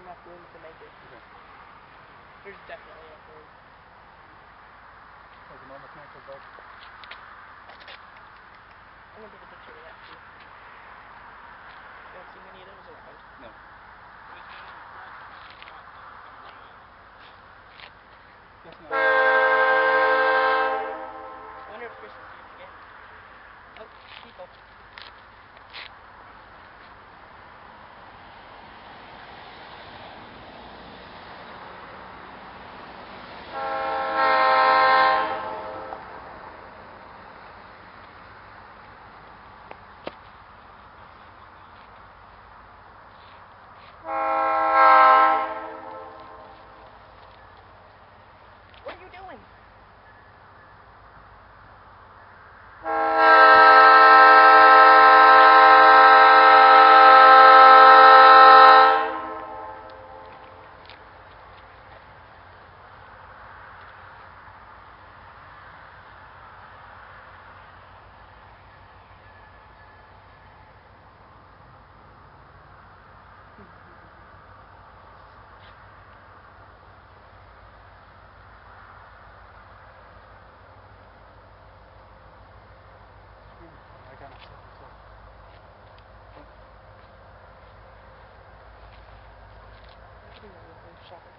enough room to make it. Okay. There's definitely enough room. Like a normal cancer bug. I'm gonna take a picture of that too. You haven't seen any of those around? No. Guess not. I wonder if Chris will see us again. Oh, people. What are you doing? I got myself. Shopping.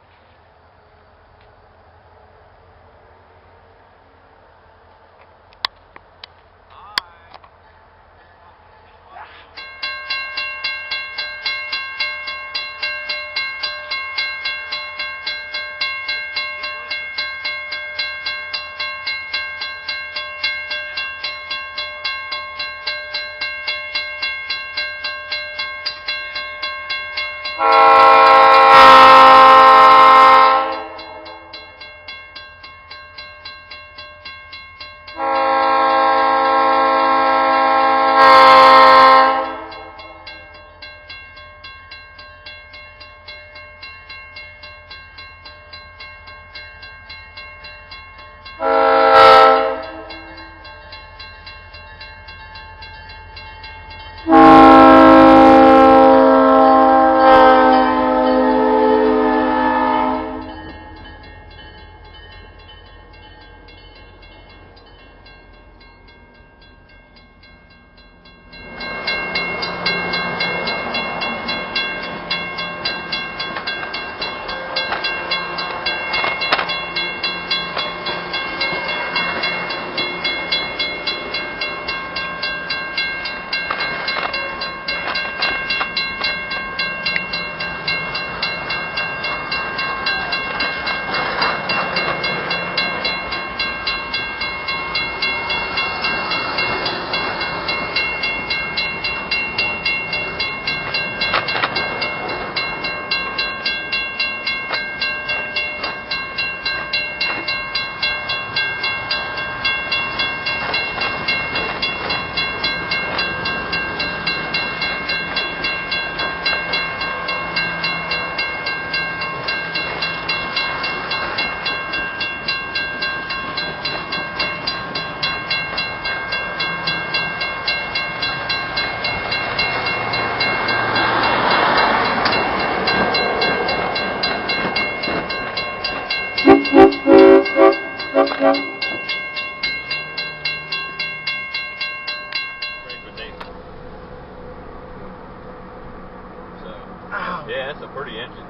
Yeah, that's a pretty engine.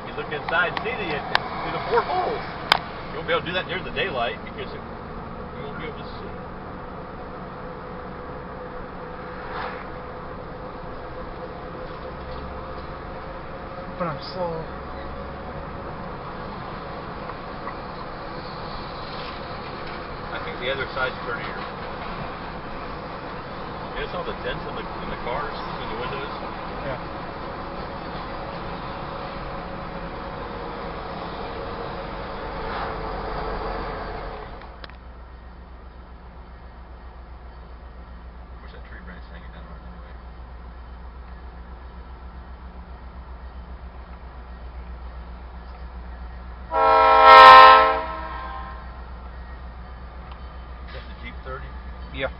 You look inside and see the engine through the 4 holes. You won't be able to do that during the daylight because you won't be able to see. But I'm slow. I think the other side's prettier. Notice all the dents in the cars, in the windows? Yeah. Wish that tree branch hanging down right anyway. Is that the Jeep 30? Yeah.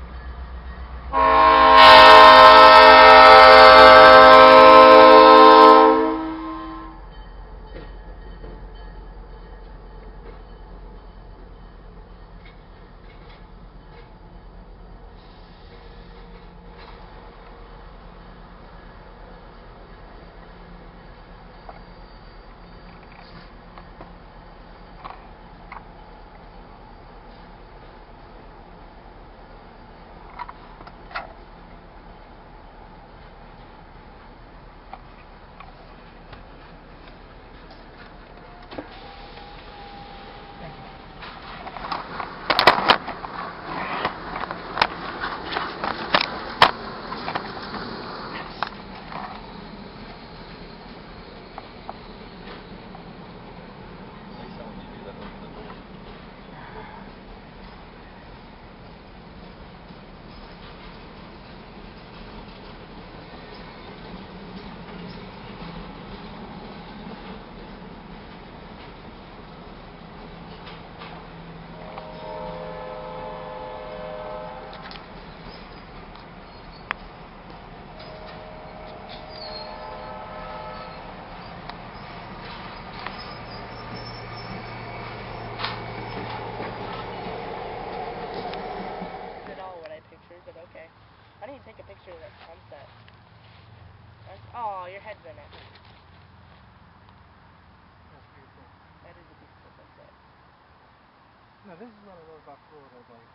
No, this is what I love about Florida. Like,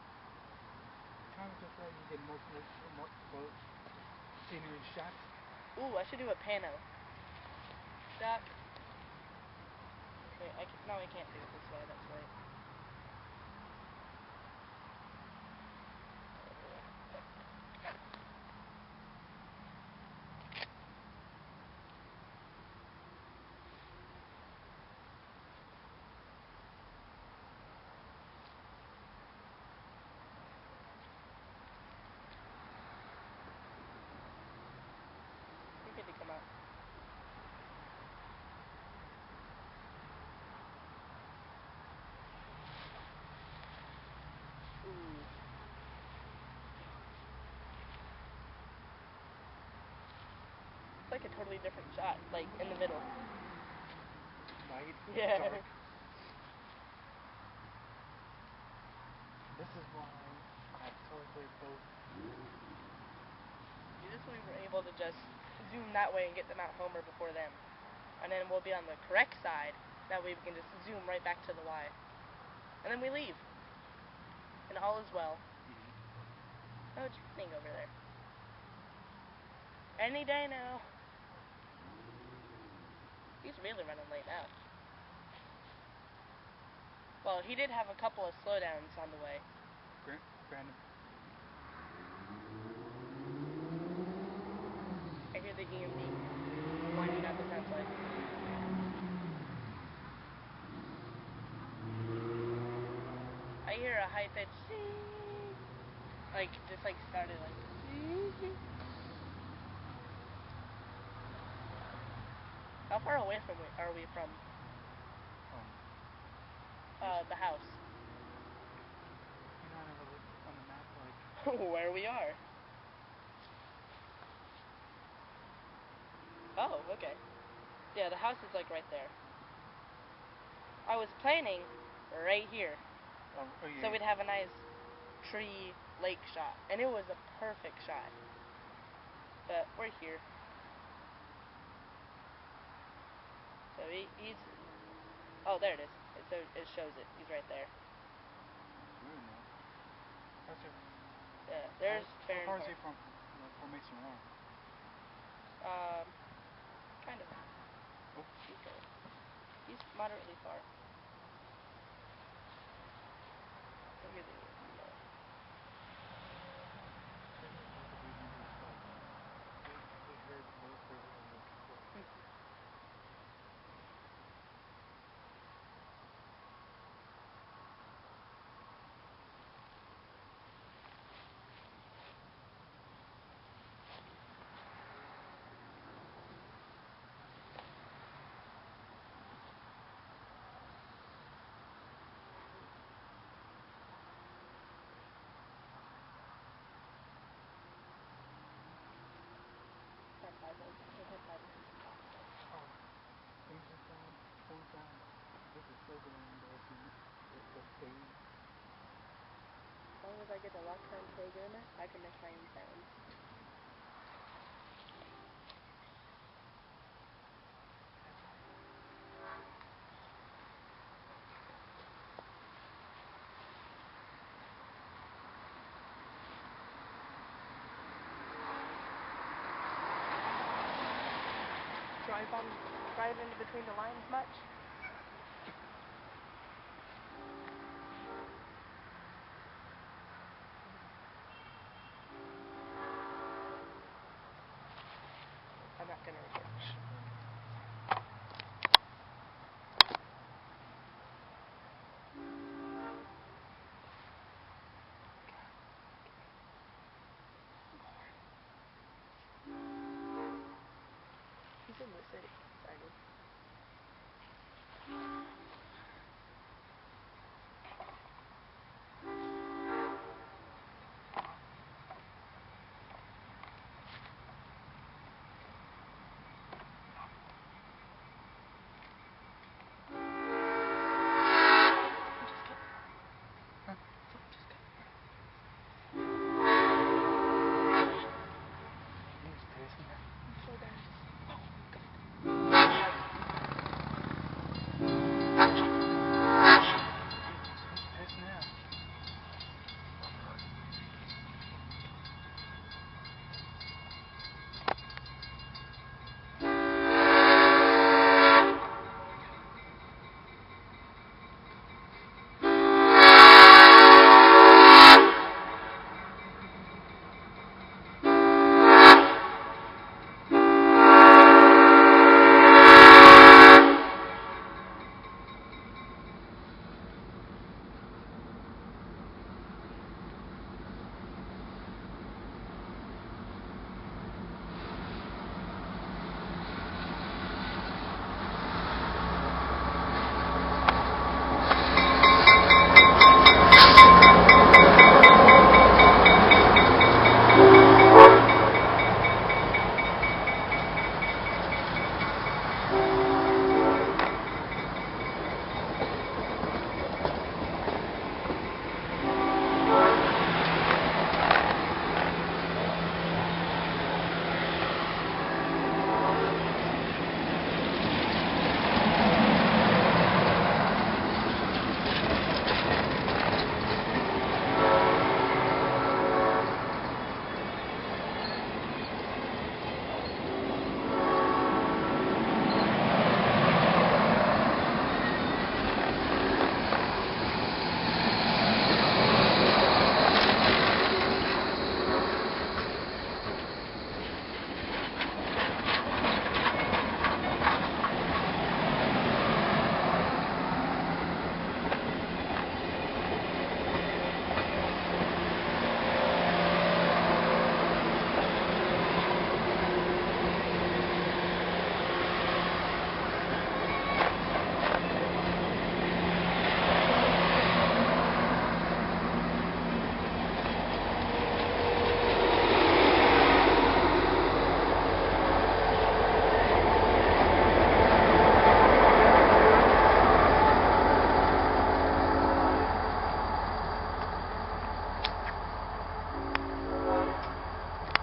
time to say you get multiple scenery shots. Ooh, I should do a pano. Shot. Wait, no, I can't do it this way. That's right. You're good to come out. Ooh. It's like a totally different shot, like in the middle. Light, Yeah. dark. This is why I totally play both. This way we're able to just zoom that way and get to Mount Homer before them. And then we'll be on the correct side. That way we can just zoom right back to the Y. And then we leave. And all is well. Oh, it's raining over there. Any day now. He's really running late now. Well, he did have a couple of slowdowns on the way. Brandon. I hear the EMD winding out the front side. I hear a high pitch like just like started like How far away are we from the house? You know, I never looked on the map like. Where we are. Oh, okay. Yeah, the house is like right there. I was planning right here. Oh, yeah. So we'd have a nice tree lake shot. And it was a perfect shot. But we're here. So he's... Oh, there it is. It shows it. He's right there. Really nice. How's your... Yeah, there's How far is he Farron. from Formation 1? Kind of. Oh. He's moderately far. Look at it. Oh, things are down. This is so good with the stage. As long as I get the Roxanne Playground, I can make my own sounds. Drive in between the lines much? I'm not gonna record. He's in the city, Simon.